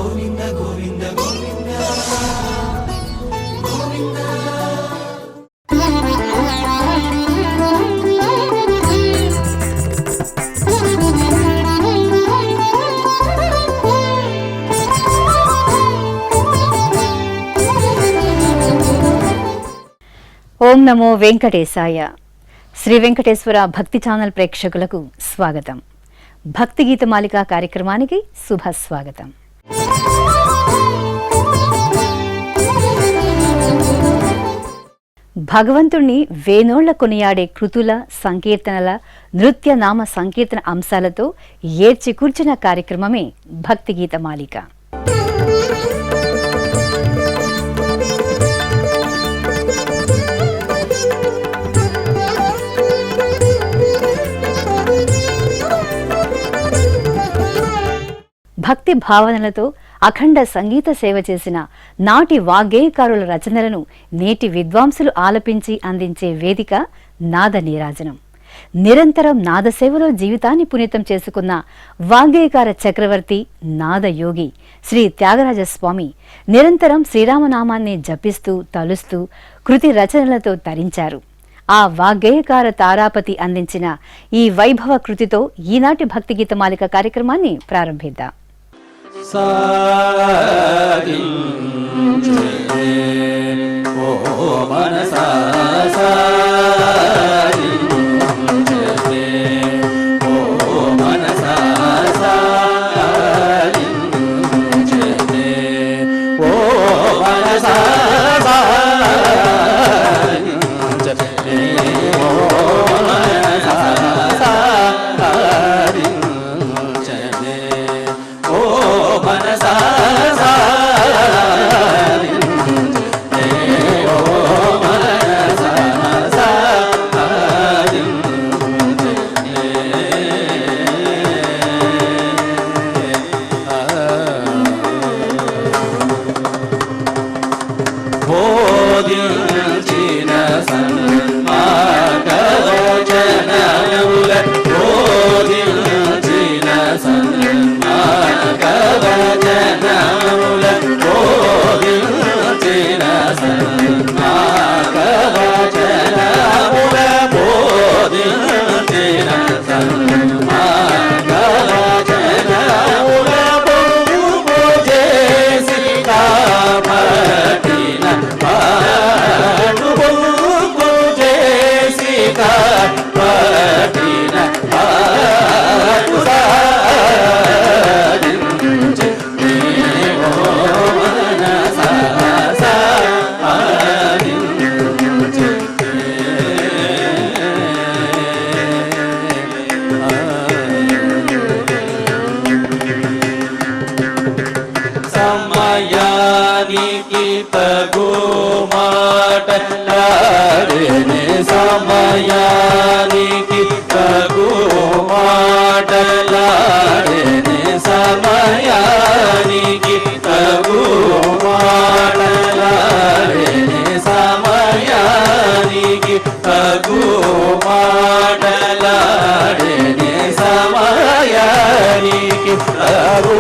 గోవింద గోవింద గోవింద గోవింద. ఓం నమో వెంకటేశాయ. శ్రీ వెంకటేశ్వర భక్తి ఛానల్ ప్రేక్షకులకు స్వాగతం. భక్తి గీతమాలిక కార్యక్రమానికి శుభస్వాగతం. భగవంతుణ్ణి వేనోళ్ల కొనియాడే కృతుల, సంకీర్తనల, నృత్య నామ సంకీర్తన అంశాలతో ఏర్చి కూర్చిన కార్యక్రమమే భక్తి గీతమాలిక. భక్తి భావనలతో అఖండ సంగీత సేవ చేసిన నాటి వాగ్గేయకారుల రచనలను నేటి విద్వాంసులు ఆలపించి అందించే వేదిక నాద నీరాజనం. నిరంతరం నాదసేవలో జీవితాన్ని పునీతం చేసుకున్న వాగ్గేయకార చక్రవర్తి నాదయోగి శ్రీ త్యాగరాజస్వామి నిరంతరం శ్రీరామనామాన్ని జపిస్తూ తలుస్తూ కృతి రచనలతో తరించారు. ఆ వాగ్గేయకార తారాపతి అందించిన ఈ వైభవ కృతితో ఈనాటి భక్తి గీతమాలిక కార్యక్రమాన్ని ప్రారంభిద్దాం. సమయానికి తగు మాటలాడేనే సమయానికి తగు మాటలాడేనే సమయానికి తగు మాటలాడేనే సమయానికి తగు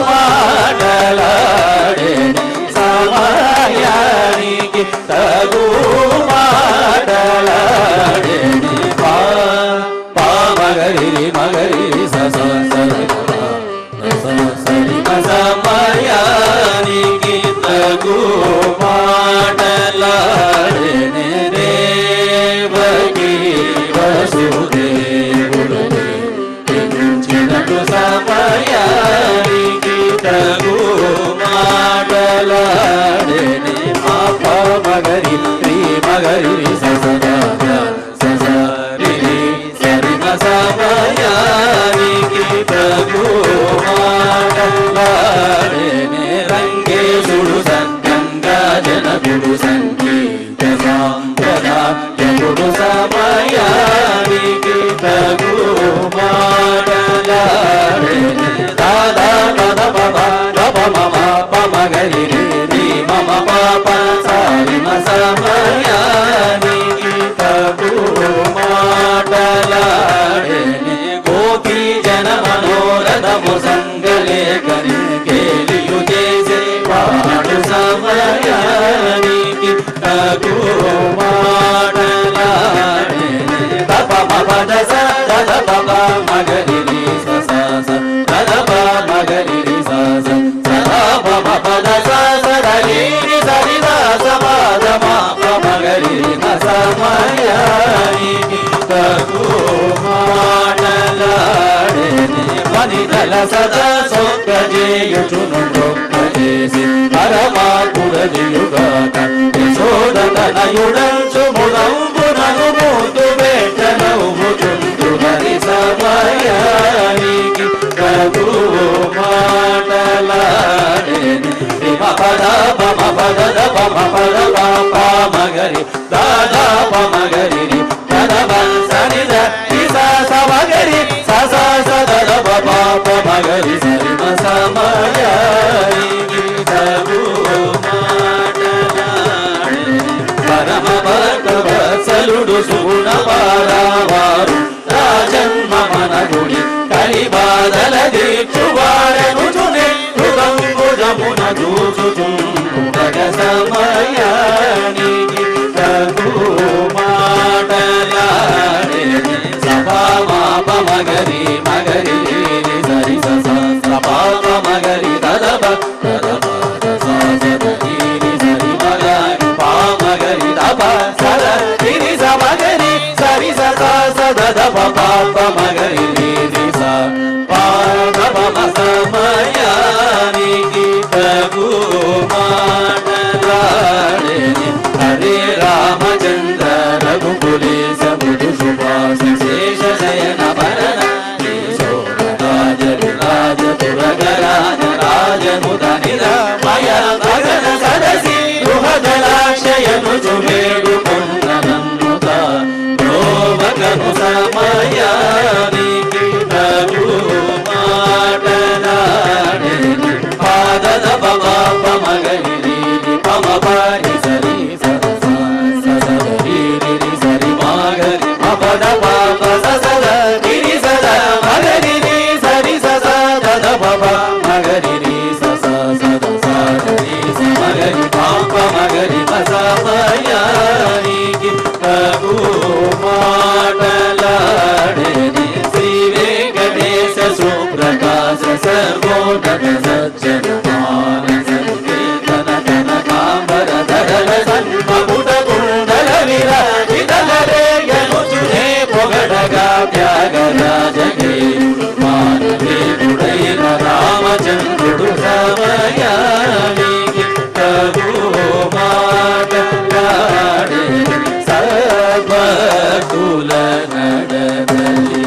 మాటలాడేనే సమయానికి తగు మాటలాడేనే మగరి మగరి సస సరి సమయానికి తగు మాటలాడేనే దేవకి వసుదేవుడు చిన్నటు సమయానికి తగు మాటలాడేనే పాప మగరి శ్రీ మగరి సమయానికి తగు మాటలాడేనే రంగేశుడు సంగంగా జనకుడు సంగీత సాంప్రదాయకుడు సమయానికి తగు మాటలాడేనే దాదా పద పద గప మమ పమగరి రి మమ పాప సారిమ సమయానికి తగు మాటలాడేనే గోపీ జన మనోరథము సంగలే కని కేలియు నిదల సదా సొక్కజేయుచును నొక్కజేసి పరమాకుడదియుగాక యశోదతనయుడంచు ముదంబునను మూతు పెట్టనవుచుందు హరి సమయానికి కగు మాటలాడేని పద పమ పద పమ పద పామగరి దాదా పమగరి పద సని సమగరి స సద పమగరి సరి సమయానికి కగు పరమ భక్త వత్సలుడు సుగుణ పారావారు రాజన్మ మనగుడి కలిబాదల దీక్షువాడను చునే హృదంబుజమున చూచుచుండగ సమయానికి తగు మాటలాడేని సభామాప మగరి మగరి సరి సపాప మగరి తదప తదప సరి మగరి పామగరి తప సర తిరి సమగరి సరి సదప పాప మగరి స పాదపమ సమయానికి తగు మాటలాడేని హరే రామచంద్ర రఘుకులేశ మృదు సుభాష శేష శయన భరణ రాజ తురగరాజ రాజముద నిరమయ భగన సదసి గృహజలాక్షయను చువేడు కొండనన్నుత ప్రోవకను సమయానికి తగు మాటలాడేని పాదద పమ మగరి పమ పరి సరి సరి సరి మాగరి పద పాప సద గిరి సద మగరి సరి సద పమ మగరి సద మగరి పాప మగరి సమయానికి తగు మాటలాడేని శ్రీ వెంకటేశ సుప్రకాశ సర్వోన్నత సజ్జన మానస కీర్తన తన కాంబర ధరల సన్మకుట కుండల విరాజితలరేయను చునే పొగడగా త్యాగరాజగే మానవీయుడైన రామచంద్రుడు సమయానికి తగు మాటలాడేని సర్వకుల నడబలి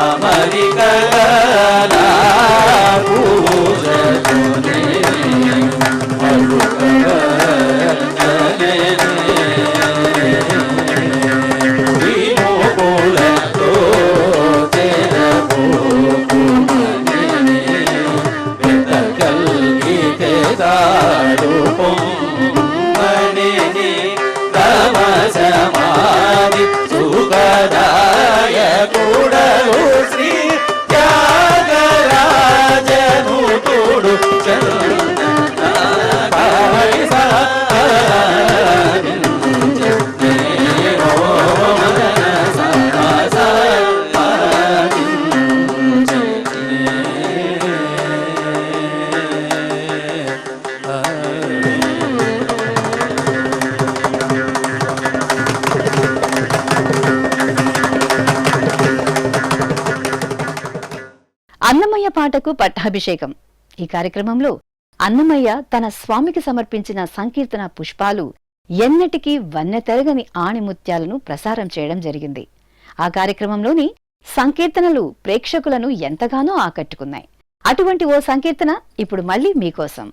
అమరికల పూజనే విమోకులతో కలిగితే దాడు పొమ్మని తమ సమాధి సుఖదాయ కూడలు శ్రీ త్యాగరాజను తోడు అన్నమయ్య పాటకు పట్టాభిషేకం. ఈ కార్యక్రమంలో అన్నమయ్య తన స్వామికి సమర్పించిన సంకీర్తన పుష్పాలు ఎన్నటికీ వన్నెతరగని ఆణిముత్యాలను ప్రసారం చేయడం జరిగింది. ఆ కార్యక్రమంలోని సంకీర్తనలు ప్రేక్షకులను ఎంతగానో ఆకట్టుకున్నాయి. అటువంటి ఓ సంకీర్తన ఇప్పుడు మళ్ళీ మీకోసం.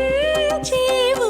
ఎంతగారవించేవు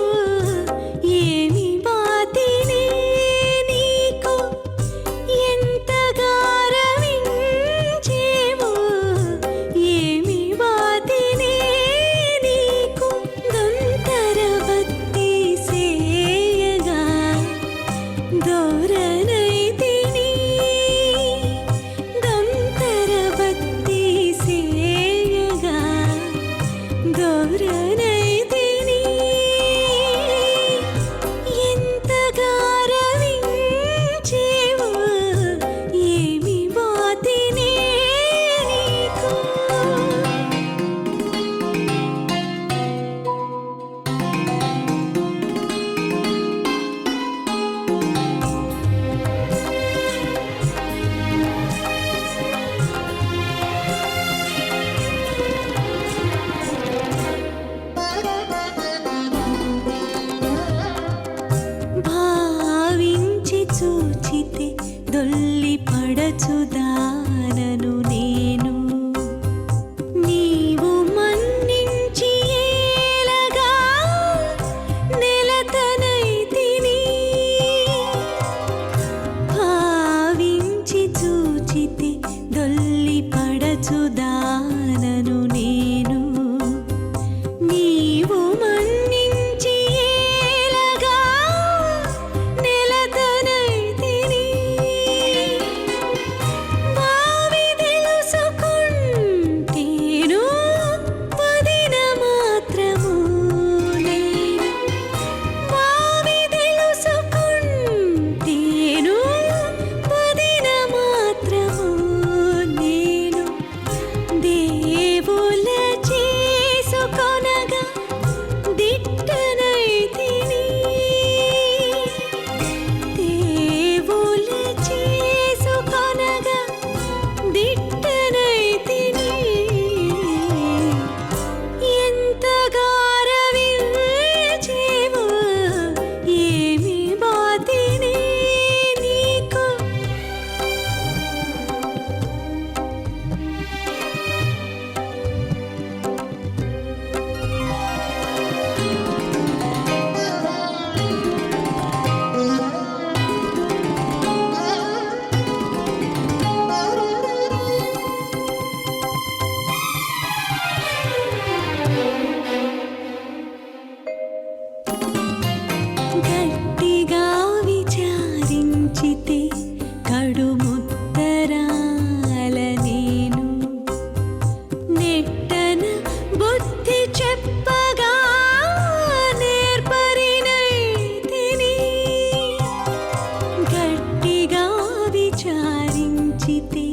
దొల్లి పడచుదానను నేను నీవు మన్నించి ఏలగా నెలతనైతిని భావించి చూచితే దొల్లి పడచుదానను నేను నీవు మన్నించి ఏలగా నెలతనైతిని భావి తెలుసుకుంటేను పదిన మాత్రము నేను భావి తెలుసుకుంటేను పదిన మాత్రము నేను దేవుల చేసుకొనగా దిట్టనైతిని దేవుల చేసుకొనగా దిట్టనైతిని ఎంత గారవించేవో ఏమి బాతిని నీకు గట్టిగా విచారించితే కడుముత్తరాల నేను నెట్టన బుద్ధి చెప్పగా నేర్పరినైతిని గట్టిగా విచారించితే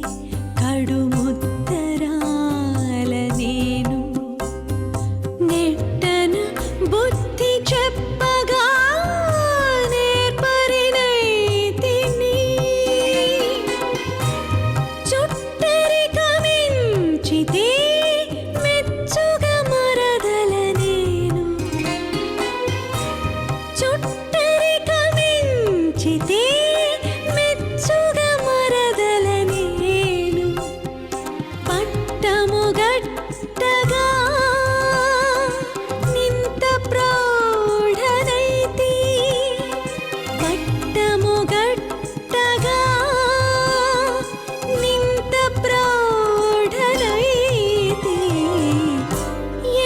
కడుముత్తరాల నేను నెట్టన బుద్ధి చెప్పగా నేర్పరినైతిని చుట్టరికమించితే మెచ్చుగా మరదల నేను చుట్టరికమించితే మెచ్చుగా మరదల నేను పట్టము గట్టగా నింత ప్రౌఢనైతి పట్టము గట్టగా నింత ప్రౌఢనైతి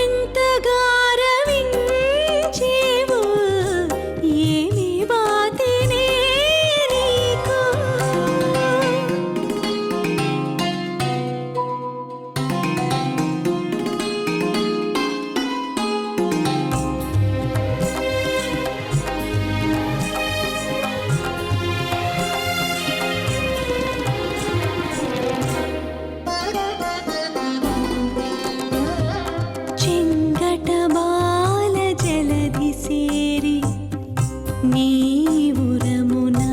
ఎంత గారవించేవో ఏమి బాతినే నీకు చెంగట బాల జలధి సేరి నీవురమునా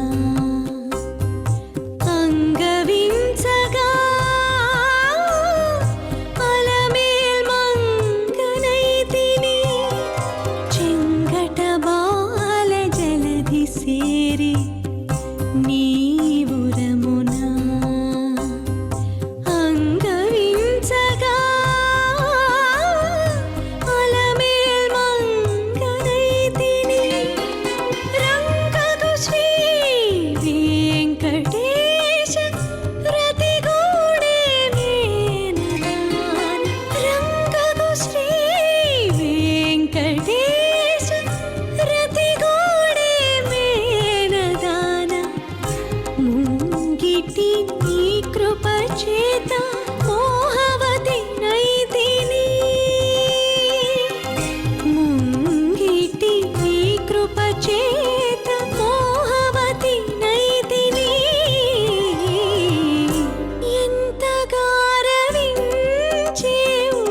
అంగవించగా అలమేల్ మంగనైతిని చెంగట బాల జలధి సేరి నీవురమునా అంగవించగా అలమేల్ మంగనైతిని రంగదు శ్రీ వెంకటేశ రతిగూడే మేనదాన రంగదు శ్రీ వెంకటేశ రతిగూడే మేనదాన ముంగిటి నీ కృప చేత మోహవతి నైతిని ముంగిటి నీ కృప చేత మోహవతి నైతిని ఎంత గారవించేవో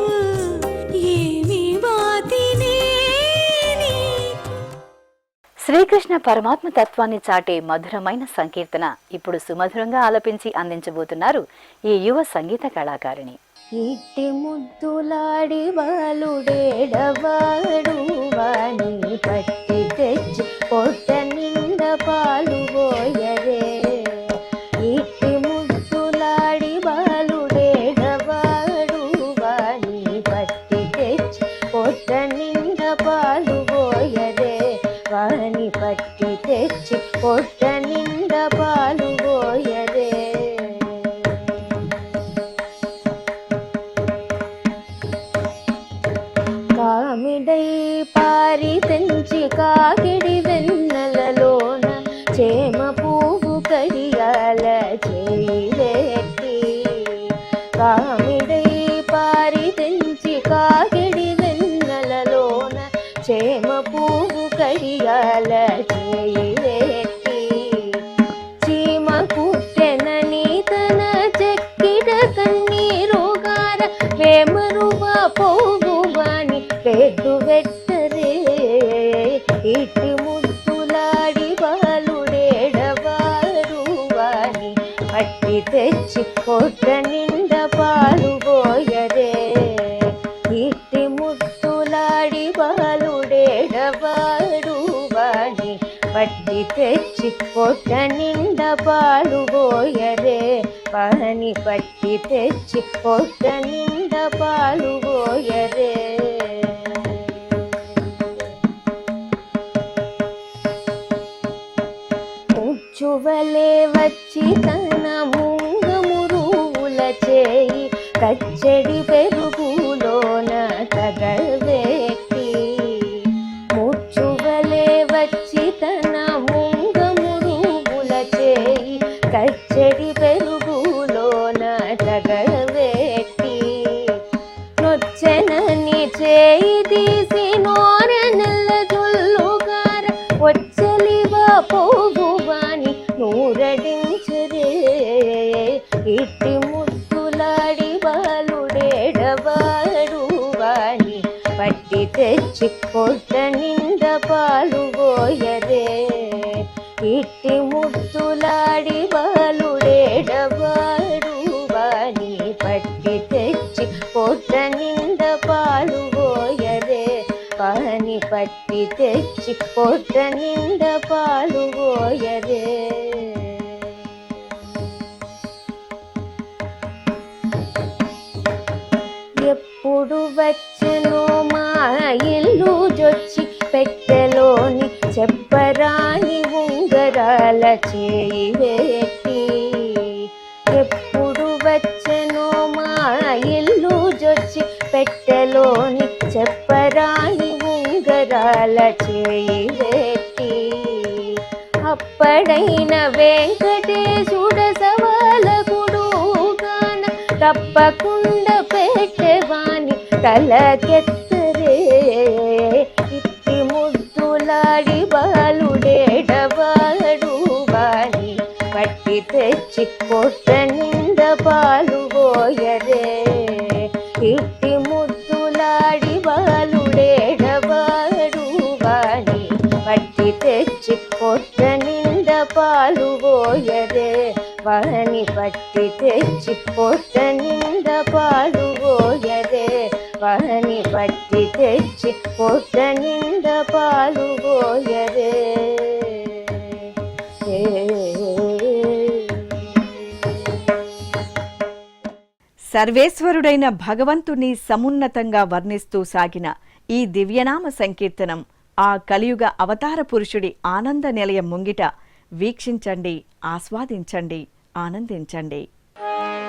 ఏమి బాతినే నీకు శ్రీకృష్ణ పరమాత్మ తత్వాన్ని చాటే మధురమైన సంకీర్తన ఇప్పుడు సుమధురంగా ఆలపించి అందించబోతున్నారు ఈ యువ సంగీత కళాకారిణి. ఇట్టి ముద్దులాడి బాలుడేడవాడు వాణి పట్టి తెచ్చి పొట్ట నిండా పాలు పోయరే. ఈ చేయి వేట్టి కామిడై పారి తెంచి కాగిడి వెన్నెలలోన చేమ పువ్వు కడియాల చేయి వేట్టి చీమ కుట్టెనని తన చెక్కిడ కన్నీరుగార వేమరువ పోగువాని పెద్దు వెట్టరే ఇటు ముద్దులాడి బాలుడేడవాడు వాని పట్టి తెచ్చి కొట్ట నిండ పాలు పోయరే ఇట్టి ముద్దులాడి బాలుడేడవాడు వాని పట్టి తెచ్చి కొట్ట నిండ పాలు పోయరే వాని పట్టి తెచ్చి కొట్ట నిండ పాలు పోయరే ముచ్చువలే వచ్చి తన ముంగమురువుల చేయి కచ్చడి పెరుగులోన తగవేటి ముచ్చువలే వచ్చి తన ముంగమురువుల చేయి కచ్చడి పెరుగులోన తగవేటి నొచ్చెనని చేయి తీసి నోర నెల్ల జొల్లుగార వచ్చలివా పోగువాని నూరడించరే ఇట్టి ముద్దులాడి బాలుడేడవాడు వాని పట్టి తెచ్చి కొట్ట నిండ పాలు పోయరే ఇట్టి ముద్దులాడి బాలుడేడవాడు వాని పట్టి తెచ్చి కొట్ట నిండ పాలు పోయరే వాని పట్టి తెచ్చి కొట్ట నిండ పాలు పోయరే ఎప్పుడు వచ్చెనో మా ఇల్లు జొచ్చి పెట్టెలోని చెప్పరాని ఉంగరాల చేయి వేట్టి ఎప్పుడు వచ్చెనో మా ఇల్లు జొచ్చి పెట్టెలోని చెప్పరాని ఉంగరాల చేయి వేట్టి అప్పడైన వెంకటేశుడ సవాలకుడు గాన తప్పకుండా పెట్టెవాని తలకెత్తరే ఇట్టి ముద్దులాడి బాలుడేడవాడు వాని పట్టి తెచ్చి కొట్ట నిండ పాలు పోయరే ఇట్టి ముద్దులాడి బాలుడేడవాడు వాని పట్టి తెచ్చి కొట్ట నిండ పాలు పోయరే వాని పట్టి తెచ్చి కొట్ట నిండ పాలు పోయరే వాని పట్టి తెచ్చి కొట్ట నిండ పాలు పోయరే సర్వేశ్వరుడైన భగవంతుని సమున్నతంగా వర్ణిస్తూ సాగిన ఈ దివ్యనామ సంకీర్తనం ఆ కలియుగ అవతార పురుషుడి ఆనంద నిలయం ముంగిట వీక్షించండి, ఆస్వాదించండి, ఆనందించండి.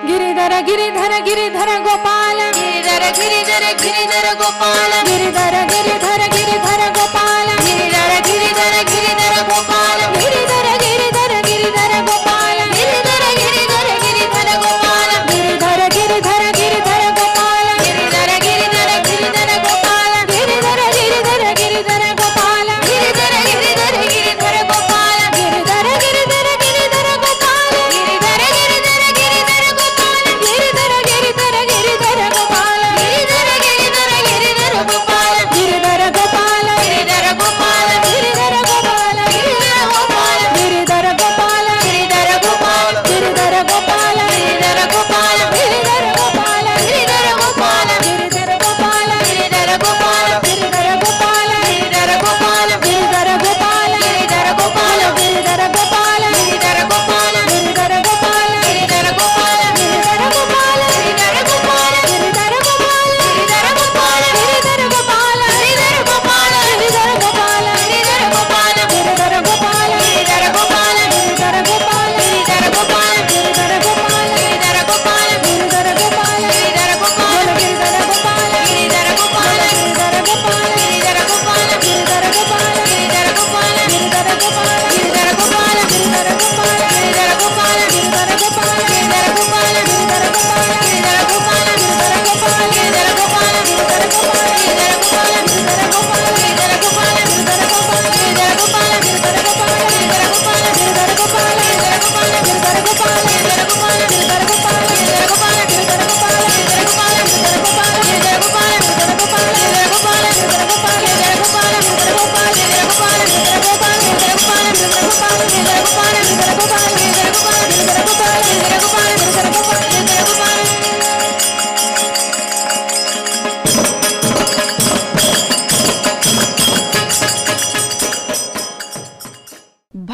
గిరిధర గిరిధర గిరిధర గోపాల గిరిధర గిరిధర గిరిధర గోపాల గిరిధర గిరిధర గిరిధర గోపాల గిరిధర గిరిధర గిరిధర గోపాల గిరిధర గిరిధర గిరిధర గోపాల గిరిధర గిరిధర గిరిధర గోపాల గిరిధర గిరిధర గిరిధర గోపాల గిరిధర గిరిధర గిరిధర గోపాల గిరిధర గిరిధర గిరిధర గోపాల గిరిధర గిరిధర గిరిధర గోపాల గిరిధర గిరిధర గిరిధర గోపాల గిరిధర గిరిధర గిరిధర గోపాల గిరిధర గిరిధర గిరిధర గోపాల గిరిధర గిరిధర గిరిధర గోపాల గిరిధర గోపాల గిరిధర గోపాల గిరిధర గోపాల గిరిధర గోపాల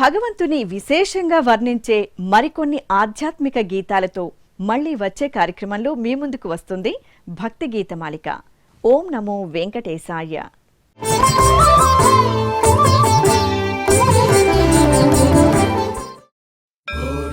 భగవంతుని విశేషంగా వర్ణించే మరికొన్ని ఆధ్యాత్మిక గీతాలతో మళ్ళీ వచ్చే కార్యక్రమంలో మీ ముందుకు వస్తుంది భక్తి గీతమాలిక. ఓం నమో వెంకటేశాయ. గోవింద